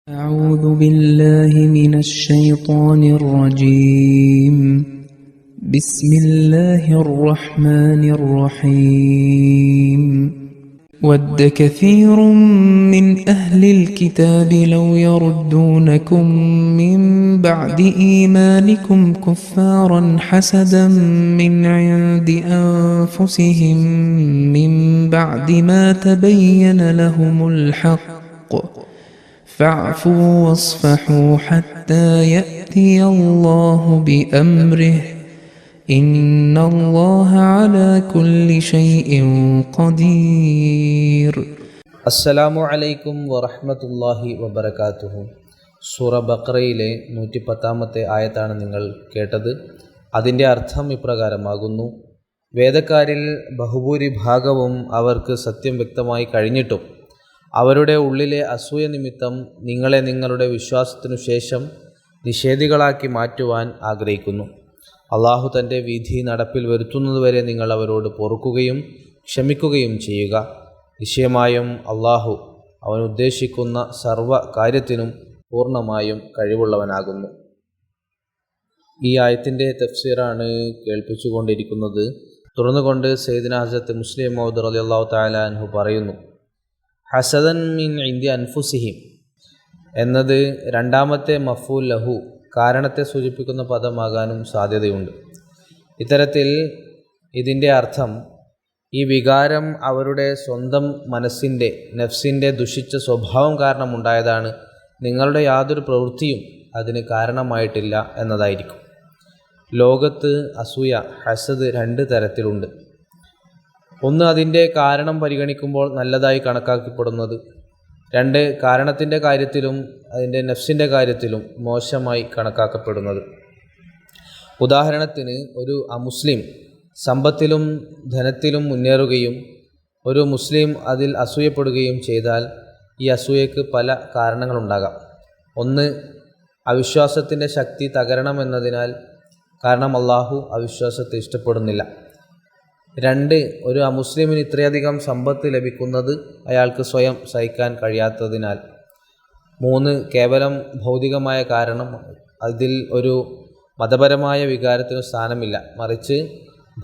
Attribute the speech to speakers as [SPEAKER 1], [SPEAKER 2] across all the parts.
[SPEAKER 1] أعوذ بالله من الشيطان الرجيم. بسم الله الرحمن الرحيم. ود كثير من أهل الكتاب لو يردونكم من بعد إيمانكم كفارا حسدا من عند أنفسهم من بعد ما تبين لهم الحق فاعفوا واصفحوا حتى يأتي الله بأمره إن الله على كل شيء قدير.
[SPEAKER 2] അസ്സലാമു അലൈക്കും വറഹ്മത്തുള്ളാഹി വബറകാതുഹു. സൂറ ബഖറയിലെ 110-ാമത്തെ ആയത്താണ് നിങ്ങൾ കേട്ടത്. അതിൻ്റെ അർത്ഥം ഇപ്രകാരമാകുന്നു: വേദക്കാരിൽ ബഹുഭൂരിഭാഗവും അവർക്ക് സത്യം വ്യക്തമായി കഴിഞ്ഞിട്ടും അവരുടെ ഉള്ളിലെ അസൂയ നിമിത്തം നിങ്ങളെ നിങ്ങളുടെ വിശ്വാസത്തിനു ശേഷം നിഷേധികളാക്കി മാറ്റുവാൻ ആഗ്രഹിക്കുന്നു. അള്ളാഹു തൻ്റെ വിധി നടപ്പിൽ വരുത്തുന്നതുവരെ നിങ്ങൾ അവരോട് പൊറുക്കുകയും ക്ഷമിക്കുകയും ചെയ്യുക. നിശ്ചയമായും അള്ളാഹു അവൻ ഉദ്ദേശിക്കുന്ന സർവ്വ കാര്യത്തിനും പൂർണ്ണമായും കഴിവുള്ളവനാകുന്നു. ഈ ആയത്തിൻ്റെ തഫ്സീറാണ് കേൾപ്പിച്ചുകൊണ്ടിരിക്കുന്നത്. തുടർന്നുകൊണ്ട് സയ്യിദ്ന ഹസ്രത്ത് മുസ്ലിം മൗദ് റളിയല്ലാഹു തആല അൻഹു പറയുന്നു, ഹസദൻ മിൻ ഇൻദി അൻഫുസിഹിം എന്നത് രണ്ടാമത്തെ മഫൂൽ ലഹു കാരണത്തെ സൂചിപ്പിക്കുന്ന പദമാകാനും സാധ്യതയുണ്ട്. ഇത്തരത്തിൽ ഇതിൻ്റെ അർത്ഥം ഈ വികാരം അവരുടെ സ്വന്തം മനസ്സിൻ്റെ നഫ്സിൻ്റെ ദുഷിച്ച സ്വഭാവം കാരണമുണ്ടായതാണ്, നിങ്ങളുടെ യാതൊരു പ്രവൃത്തിയും അതിന് കാരണമായിട്ടില്ല എന്നതായിരിക്കും. ലോകത്ത് അസൂയ ഹസദ് രണ്ട് തരത്തിലുണ്ട്. ഒന്ന്, അതിൻ്റെ കാരണം പരിഗണിക്കുമ്പോൾ നല്ലതായി കണക്കാക്കപ്പെടുന്നത്. രണ്ട്, കാരണത്തിൻ്റെ കാര്യത്തിലും അതിൻ്റെ നഫ്സിൻ്റെ കാര്യത്തിലും മോശമായി കണക്കാക്കപ്പെടുന്നത്. ഉദാഹരണത്തിന്, ഒരു അമുസ്ലിം സമ്പത്തിലും ധനത്തിലും മുന്നേറുകയും ഒരു മുസ്ലിം അതിൽ അസൂയപ്പെടുകയും ചെയ്താൽ ഈ അസൂയക്ക് പല കാരണങ്ങളുണ്ടാകാം. ഒന്ന്, അവിശ്വാസത്തിൻ്റെ ശക്തി തകരണമെന്നതിനാൽ, കാരണം അള്ളാഹു അവിശ്വാസത്തെ ഇഷ്ടപ്പെടുന്നില്ല. രണ്ട്, ഒരു അമുസ്ലിമിന് ഇത്രയധികം സമ്പത്ത് ലഭിക്കുന്നത് അയാൾക്ക് സ്വയം സഹിക്കാൻ കഴിയാത്തതിനാൽ. മൂന്ന്, കേവലം ഭൗതികമായ കാരണം, അതിൽ ഒരു മതപരമായ വികാരത്തിനു സ്ഥാനമില്ല, മറിച്ച്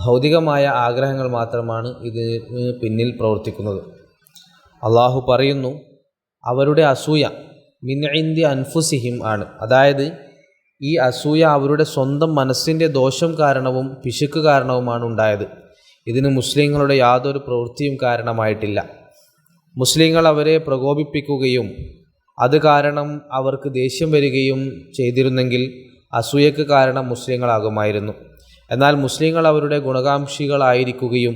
[SPEAKER 2] ഭൗതികമായ ആഗ്രഹങ്ങൾ മാത്രമാണ് ഇതിന് പിന്നിൽ പ്രവർത്തിക്കുന്നത്. അള്ളാഹു പറയുന്നു, അവരുടെ അസൂയ മിൻ ഇൻദി അൻഫുസിഹിം ആണ്. അതായത് ഈ അസൂയ അവരുടെ സ്വന്തം മനസ്സിൻ്റെ ദോഷം കാരണവും പിശുക്ക് കാരണവുമാണ് ഉണ്ടായത്. ഇതിന് മുസ്ലിങ്ങളുടെ യാതൊരു പ്രവൃത്തിയും കാരണമായിട്ടില്ല. മുസ്ലിങ്ങൾ അവരെ പ്രകോപിപ്പിക്കുകയും അത് കാരണം അവർക്ക് ദേഷ്യം വരികയും ചെയ്തിരുന്നെങ്കിൽ അസൂയക്ക് കാരണം മുസ്ലിങ്ങളാകുമായിരുന്നു. എന്നാൽ മുസ്ലിങ്ങൾ അവരുടെ ഗുണകാംക്ഷികളായിരിക്കുകയും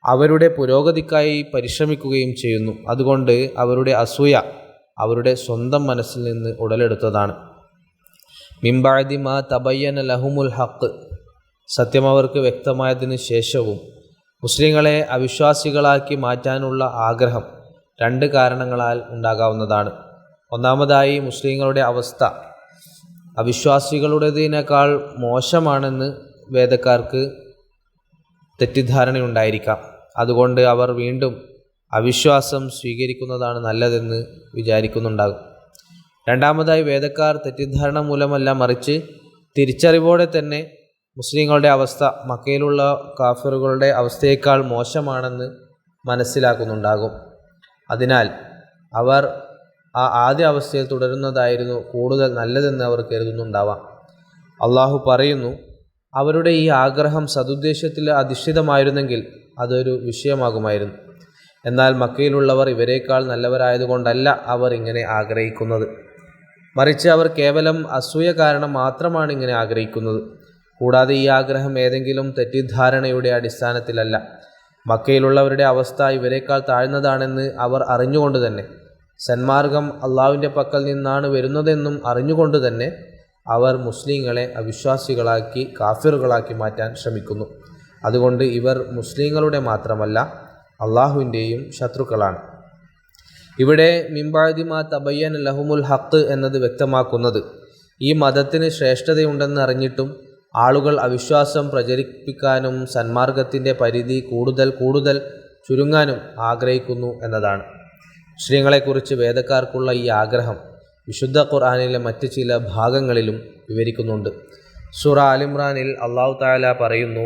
[SPEAKER 2] അവരുടെ പുരോഗതിക്കായി പരിശ്രമിക്കുകയും ചെയ്യുന്നു. അതുകൊണ്ട് അവരുടെ അസൂയ അവരുടെ സ്വന്തം മനസ്സിൽ നിന്ന് ഉടലെടുത്തതാണ്. മിൻ ബഅദി മാ തബയ്യന ലഹുമുൽ ഹഖ്, സത്യം അവർക്ക് വ്യക്തമായതിനു ശേഷവും മുസ്ലിങ്ങളെ അവിശ്വാസികളാക്കി മാറ്റാനുള്ള ആഗ്രഹം രണ്ട് കാരണങ്ങളാൽ ഉണ്ടാകാവുന്നതാണ്. ഒന്നാമതായി, മുസ്ലിങ്ങളുടെ അവസ്ഥ അവിശ്വാസികളുടേതിനേക്കാൾ മോശമാണെന്ന് വേദക്കാർക്ക് തെറ്റിദ്ധാരണയുണ്ടായിരിക്കാം. അതുകൊണ്ട് അവർ വീണ്ടും അവിശ്വാസം സ്വീകരിക്കുന്നതാണ് നല്ലതെന്ന് വിചാരിക്കുന്നുണ്ടാകും. രണ്ടാമതായി, വേദക്കാർ തെറ്റിദ്ധാരണ മൂലമല്ല, മറിച്ച് തിരിച്ചറിവോടെ തന്നെ മുസ്ലിങ്ങളുടെ അവസ്ഥ മക്കയിലുള്ള കാഫിറുകളുടെ അവസ്ഥയേക്കാൾ മോശമാണെന്ന് മനസ്സിലാക്കുന്നുണ്ടാകും. അതിനാൽ അവർ ആ ആദ്യ അവസ്ഥയിൽ തുടരുന്നതായിരുന്നു കൂടുതൽ നല്ലതെന്ന് അവർ കരുതുന്നുണ്ടാവാം. അള്ളാഹു പറയുന്നു, അവരുടെ ഈ ആഗ്രഹം സദുദ്ദേശത്തിൽ അധിഷ്ഠിതമായിരുന്നെങ്കിൽ അതൊരു വിഷയമാകുമായിരുന്നു. എന്നാൽ മക്കയിലുള്ളവർ ഇവരേക്കാൾ നല്ലവരായതുകൊണ്ടല്ല അവർ ഇങ്ങനെ ആഗ്രഹിക്കുന്നത്, മറിച്ച് അവർ കേവലം അസൂയ കാരണം മാത്രമാണ് ഇങ്ങനെ ആഗ്രഹിക്കുന്നത്. കൂടാതെ ഈ ആഗ്രഹം ഏതെങ്കിലും തെറ്റിദ്ധാരണയുടെ അടിസ്ഥാനത്തിലല്ല. മക്കയിലുള്ളവരുടെ അവസ്ഥ ഇവരേക്കാൾ താഴ്ന്നതാണെന്ന് അവർ അറിഞ്ഞുകൊണ്ട് തന്നെ, സന്മാർഗം അള്ളാഹുവിൻ്റെ പക്കൽ നിന്നാണ് വരുന്നതെന്നും അറിഞ്ഞുകൊണ്ട് തന്നെ അവർ മുസ്ലിങ്ങളെ അവിശ്വാസികളാക്കി കാഫിറുകളാക്കി മാറ്റാൻ ശ്രമിക്കുന്നു. അതുകൊണ്ട് ഇവർ മുസ്ലിങ്ങളുടെ മാത്രമല്ല അള്ളാഹുവിൻ്റെയും ശത്രുക്കളാണ്. ഇവിടെ മിൻ ബഅദി മാ തബയ്യന ലഹുമുൽ ഹഖ് എന്നത് വ്യക്തമാക്കുന്നത്, ഈ മതത്തിന് ശ്രേഷ്ഠതയുണ്ടെന്ന് അറിഞ്ഞിട്ടും ആളുകൾ അവിശ്വാസം പ്രചരിപ്പിക്കാനും സന്മാർഗത്തിൻ്റെ പരിധി കൂടുതൽ ചുരുങ്ങാനും ആഗ്രഹിക്കുന്നു എന്നതാണ്. മുസ്ലിങ്ങളെക്കുറിച്ച് വേദക്കാർക്കുള്ള ഈ ആഗ്രഹം വിശുദ്ധ ഖുർആനിലെ മറ്റ് ചില ഭാഗങ്ങളിലും വിവരിക്കുന്നുണ്ട്. സൂറ ആൽ-ഇംറാനിൽ അല്ലാഹു തആല പറയുന്നു,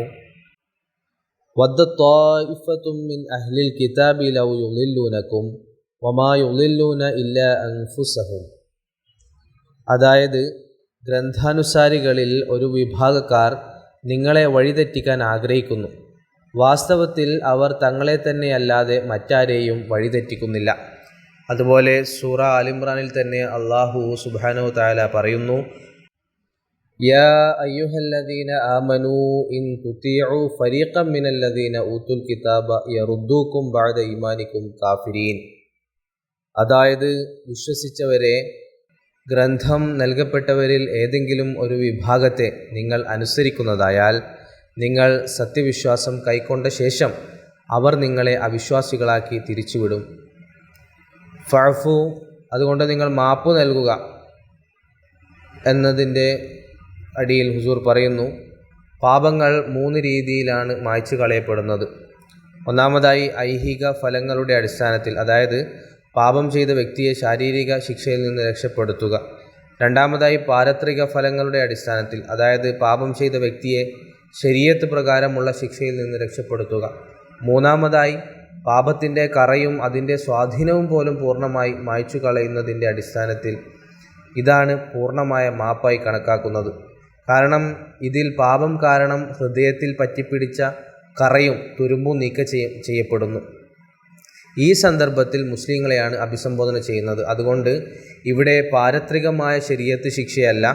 [SPEAKER 2] വദ്ദ ത്വായിഫത്തും മിൻ അഹ്ലിൽ കിതാബി ലൗ യുളില്ലൂനകും വമാ യുളില്ലൂന ഇല്ലാ അൻഫുസഹും. അതായത്, ഗ്രന്ഥാനുസാരികളിൽ ഒരു വിഭാഗക്കാർ നിങ്ങളെ വഴിതെറ്റിക്കാൻ ആഗ്രഹിക്കുന്നു. വാസ്തവത്തിൽ അവർ തങ്ങളെ തന്നെയല്ലാതെ മറ്റാരെയും വഴിതെറ്റിക്കുന്നില്ല. അതുപോലെ സൂറ ആൽ-ഇംറാനിൽ തന്നെ അല്ലാഹു സുബ്ഹാനഹു തആല പറയുന്നു, യാ അയ്യുഹല്ലദീന ആമനൂ ഇൻ തുതീഉ ഫരീഖൻ മിനല്ലദീന ഊതുൽ കിതാബ യറുദ്ദൂകും ബഅദ ഈമാനികും കാഫിരീൻ. അതായത്, വിശ്വസിച്ചവരെ, ഗ്രന്ഥം നൽകപ്പെട്ടവരിൽ ഏതെങ്കിലും ഒരു വിഭാഗത്തെ നിങ്ങൾ അനുസരിക്കുന്നതായാൽ നിങ്ങൾ സത്യവിശ്വാസം കൈക്കൊണ്ട ശേഷം അവർ നിങ്ങളെ അവിശ്വാസികളാക്കി തിരിച്ചുവിടും. ഫഅഫു, അതുകൊണ്ട് നിങ്ങൾ മാപ്പ് നൽകുക എന്നതിൻ്റെ അടിയിൽ ഹുസൂർ പറയുന്നു, പാപങ്ങൾ 3 രീതിയിലാണ് മായ്ച്ചു കളയപ്പെടുന്നത്. ഒന്നാമതായി ഐഹിക ഫലങ്ങളുടെ അടിസ്ഥാനത്തിൽ, അതായത് പാപം ചെയ്ത വ്യക്തിയെ ശാരീരിക ശിക്ഷയിൽ നിന്ന് രക്ഷപ്പെടുത്തുക. രണ്ടാമതായി പാരത്രിക ഫലങ്ങളുടെ അടിസ്ഥാനത്തിൽ, അതായത് പാപം ചെയ്ത വ്യക്തിയെ ശരീഅത്ത് പ്രകാരമുള്ള ശിക്ഷയിൽ നിന്ന് രക്ഷപ്പെടുത്തുക. മൂന്നാമതായി പാപത്തിൻ്റെ കറയും അതിൻ്റെ സ്വാധീനവും പോലും പൂർണ്ണമായി മായ്ച്ചു കളയുന്നതിൻ്റെ അടിസ്ഥാനത്തിൽ. ഇതാണ് പൂർണ്ണമായ മാപ്പായി കണക്കാക്കുന്നത്. കാരണം ഇതിൽ പാപം കാരണം ഹൃദയത്തിൽ പറ്റിപ്പിടിച്ച കറയും തുരുമ്പും ചെയ്യപ്പെടുന്നു. ഈ സന്ദർഭത്തിൽ മുസ്ലിങ്ങളെയാണ് അഭിസംബോധന ചെയ്യുന്നത്. അതുകൊണ്ട് ഇവിടെ പാരത്രികമായ ശരീഅത്ത് ശിക്ഷയല്ല,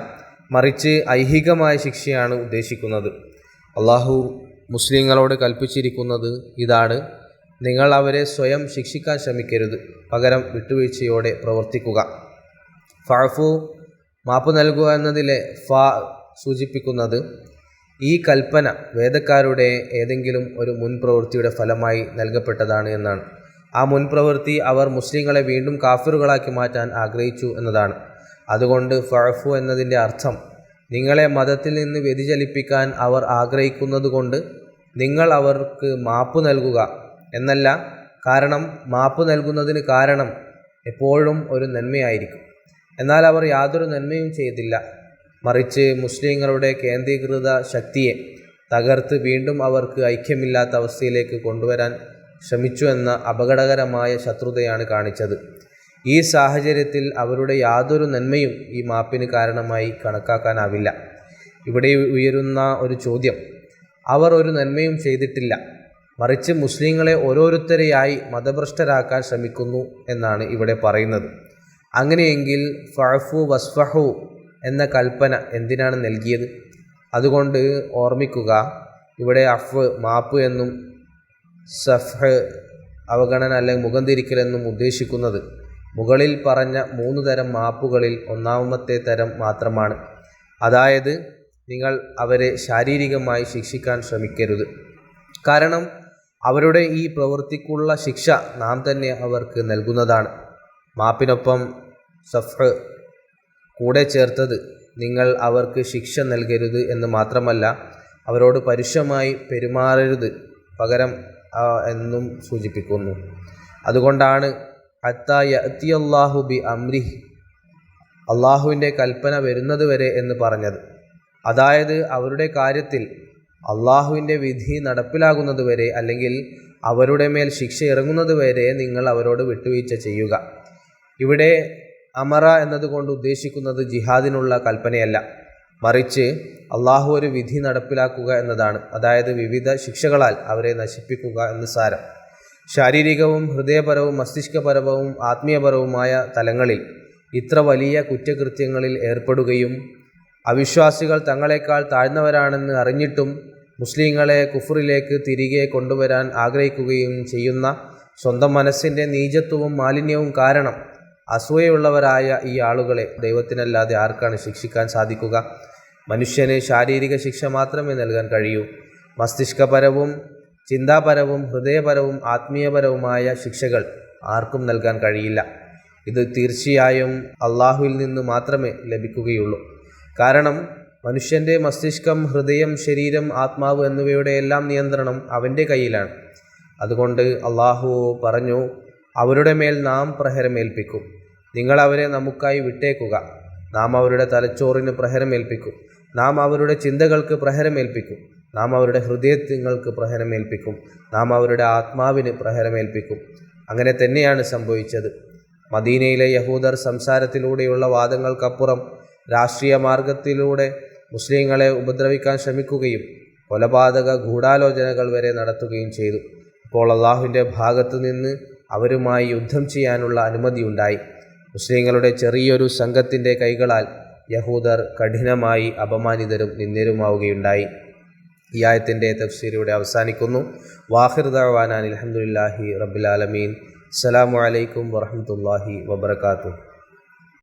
[SPEAKER 2] മറിച്ച് ഐഹികമായ ശിക്ഷയാണ് ഉദ്ദേശിക്കുന്നത്. അള്ളാഹു മുസ്ലിങ്ങളോട് കൽപ്പിച്ചിരിക്കുന്നത് ഇതാണ്: നിങ്ങൾ അവരെ സ്വയം ശിക്ഷിക്കാൻ ശ്രമിക്കരുത്, പകരം വിട്ടുവീഴ്ചയോടെ പ്രവർത്തിക്കുക. ഫഅഫു, മാപ്പ് നൽകുക എന്നതിലെ സൂചിപ്പിക്കുന്നത് ഈ കൽപ്പന വേദക്കാരുടെ ഏതെങ്കിലും ഒരു മുൻപ്രവൃത്തിയുടെ ഫലമായി നൽകപ്പെട്ടതാണ് എന്നാണ്. ആ മുൻപ്രവൃത്തി അവർ മുസ്ലിങ്ങളെ വീണ്ടും കാഫിറുകളാക്കി മാറ്റാൻ ആഗ്രഹിച്ചു എന്നതാണ്. അതുകൊണ്ട് ഫഅഫു എന്നതിൻ്റെ അർത്ഥം നിങ്ങളെ മതത്തിൽ നിന്ന് വ്യതിചലിപ്പിക്കാൻ അവർ ആഗ്രഹിക്കുന്നതുകൊണ്ട് നിങ്ങൾ അവർക്ക് മാപ്പ് നൽകുക എന്നല്ല. കാരണം മാപ്പ് നൽകുന്നതിന് കാരണം എപ്പോഴും ഒരു നന്മയായിരിക്കും. എന്നാൽ അവർ യാതൊരു നന്മയും ചെയ്തില്ല, മറിച്ച് മുസ്ലിങ്ങളുടെ കേന്ദ്രീകൃത ശക്തിയെ തകർത്ത് വീണ്ടും അവർക്ക് ഐക്യമില്ലാത്ത അവസ്ഥയിലേക്ക് കൊണ്ടുവരാൻ ശ്രമിച്ചു എന്ന അപകടകരമായ ശത്രുതയാണ് കാണിച്ചത്. ഈ സാഹചര്യത്തിൽ അവരുടെ യാതൊരു നന്മയും ഈ മാപ്പിന് കാരണമായി കണക്കാക്കാനാവില്ല. ഇവിടെ ഉയരുന്ന ഒരു ചോദ്യം, അവർ ഒരു നന്മയും ചെയ്തിട്ടില്ല, മറിച്ച് മുസ്ലിങ്ങളെ ഓരോരുത്തരെയായി മതഭ്രഷ്ടരാക്കാൻ ശ്രമിക്കുന്നു എന്നാണ് ഇവിടെ പറയുന്നത്. അങ്ങനെയെങ്കിൽ ഫഅഫു വസ്ഫഹു എന്ന കൽപ്പന എന്തിനാണ് നൽകിയത്? അതുകൊണ്ട് ഓർമ്മിക്കുക, ഇവിടെ അഫ് മാപ്പ് എന്നും സഫ്ഹ് അവഗണന അല്ലെങ്കിൽ മുഖം തിരിക്കലെന്നും ഉദ്ദേശിക്കുന്നത് മുകളിൽ പറഞ്ഞ 3 തരം മാപ്പുകളിൽ ഒന്നാമത്തെ തരം മാത്രമാണ്. അതായത് നിങ്ങൾ അവരെ ശാരീരികമായി ശിക്ഷിക്കാൻ ശ്രമിക്കരുത്. കാരണം അവരുടെ ഈ പ്രവൃത്തിക്കുള്ള ശിക്ഷ നാം തന്നെ അവർക്ക് നൽകുന്നതാണ്. മാപ്പിനൊപ്പം സഫ്ഹ് കൂടെ ചേർത്തത് നിങ്ങൾ അവർക്ക് ശിക്ഷ നൽകരുത് എന്ന് മാത്രമല്ല, അവരോട് പരുഷമായി പെരുമാറരുത് പകരം എന്നും സൂചിപ്പിക്കുന്നു. അതുകൊണ്ടാണ് ഹത്താ യഅ്തിയല്ലാഹു ബി അംരിഹി, അള്ളാഹുവിൻ്റെ കൽപ്പന വരുന്നത് വരെ എന്ന് പറഞ്ഞത്. അതായത് അവരുടെ കാര്യത്തിൽ അള്ളാഹുവിൻ്റെ വിധി നടപ്പിലാകുന്നത് വരെ, അല്ലെങ്കിൽ അവരുടെ മേൽ ശിക്ഷ ഇറങ്ങുന്നത് വരെ നിങ്ങൾ അവരോട് വിട്ടുവീഴ്ച ചെയ്യുക. ഇവിടെ അമറ എന്നതുകൊണ്ട് ഉദ്ദേശിക്കുന്നത് ജിഹാദിനുള്ള കൽപ്പനയല്ല, മറിച്ച് അള്ളാഹു ഒരു വിധി നടപ്പിലാക്കുക എന്നതാണ്. അതായത് വിവിധ ശിക്ഷകളാൽ അവരെ നശിപ്പിക്കുക എന്ന് സാരം. ശാരീരികവും ഹൃദയപരവും മസ്തിഷ്കപരവും ആത്മീയപരവുമായ തലങ്ങളിൽ ഇത്ര വലിയ കുറ്റകൃത്യങ്ങളിൽ ഏർപ്പെടുകയും അവിശ്വാസികൾ തങ്ങളെക്കാൾ താഴ്ന്നവരാണെന്ന് അറിഞ്ഞിട്ടും മുസ്ലിങ്ങളെ കുഫറിലേക്ക് തിരികെ കൊണ്ടുവരാൻ ആഗ്രഹിക്കുകയും ചെയ്യുന്ന സ്വന്തം മനസ്സിൻ്റെ നീചത്വവും മാലിന്യവും കാരണം അസൂയയുള്ളവരായ ഈ ആളുകളെ ദൈവത്തിനല്ലാതെ ആർക്കാണ് ശിക്ഷിക്കാൻ സാധിക്കുക? മനുഷ്യന് ശാരീരിക ശിക്ഷ മാത്രമേ നൽകാൻ കഴിയൂ. മസ്തിഷ്കപരവും ചിന്താപരവും ഹൃദയപരവും ആത്മീയപരവുമായ ശിക്ഷകൾ ആർക്കും നൽകാൻ കഴിയില്ല. ഇത് തീർച്ചയായും അള്ളാഹുവിൽ നിന്ന് മാത്രമേ ലഭിക്കുകയുള്ളൂ. കാരണം മനുഷ്യൻ്റെ മസ്തിഷ്കം, ഹൃദയം, ശരീരം, ആത്മാവ് എന്നിവയുടെ എല്ലാം നിയന്ത്രണം അവൻ്റെ കയ്യിലാണ്. അതുകൊണ്ട് അള്ളാഹു പറഞ്ഞു, അവരുടെ മേൽ നാം പ്രഹരമേൽപ്പിക്കും. നിങ്ങൾ അവരെ നമുക്കായി വിട്ടേക്കുക. നാം അവരുടെ തലച്ചോറിന് പ്രഹരമേൽപ്പിക്കും. നാം അവരുടെ ചിന്തകൾക്ക് പ്രഹരമേൽപ്പിക്കും. നാം അവരുടെ ഹൃദയങ്ങൾക്ക് പ്രഹരമേൽപ്പിക്കും. നാം അവരുടെ ആത്മാവിന് പ്രഹരമേൽപ്പിക്കും. അങ്ങനെ തന്നെയാണ് സംഭവിച്ചത്. മദീനയിലെ യഹൂദർ സംസാരത്തിലൂടെയുള്ള വാദങ്ങൾക്കപ്പുറം രാഷ്ട്രീയ മാർഗത്തിലൂടെ മുസ്ലിങ്ങളെ ഉപദ്രവിക്കാൻ ശ്രമിക്കുകയും കൊലപാതക ഗൂഢാലോചനകൾ വരെ നടത്തുകയും ചെയ്തു. അപ്പോൾ അള്ളാഹുവിൻ്റെ ഭാഗത്തു നിന്ന് അവരുമായി യുദ്ധം ചെയ്യാനുള്ള അനുമതിയുണ്ടായി. മുസ്ലിങ്ങളുടെ ചെറിയൊരു സംഘത്തിൻ്റെ കൈകളാൽ യഹൂദർ കഠിനമായി അപമാനിതരും നിന്ദ്യരുമാവുകയുണ്ടായി. ഈ ആയത്തിൻ്റെ തഫ്സീർ ഇവിടെ അവസാനിക്കുന്നു. വാഖിർ ദഅ്വാനാ അൽഹംദുലില്ലാഹി റബ്ബിൽ ആലമീൻ. അസ്സലാമു അലൈക്കും വറഹ്മത്തുള്ളാഹി വബറകാതുഹു.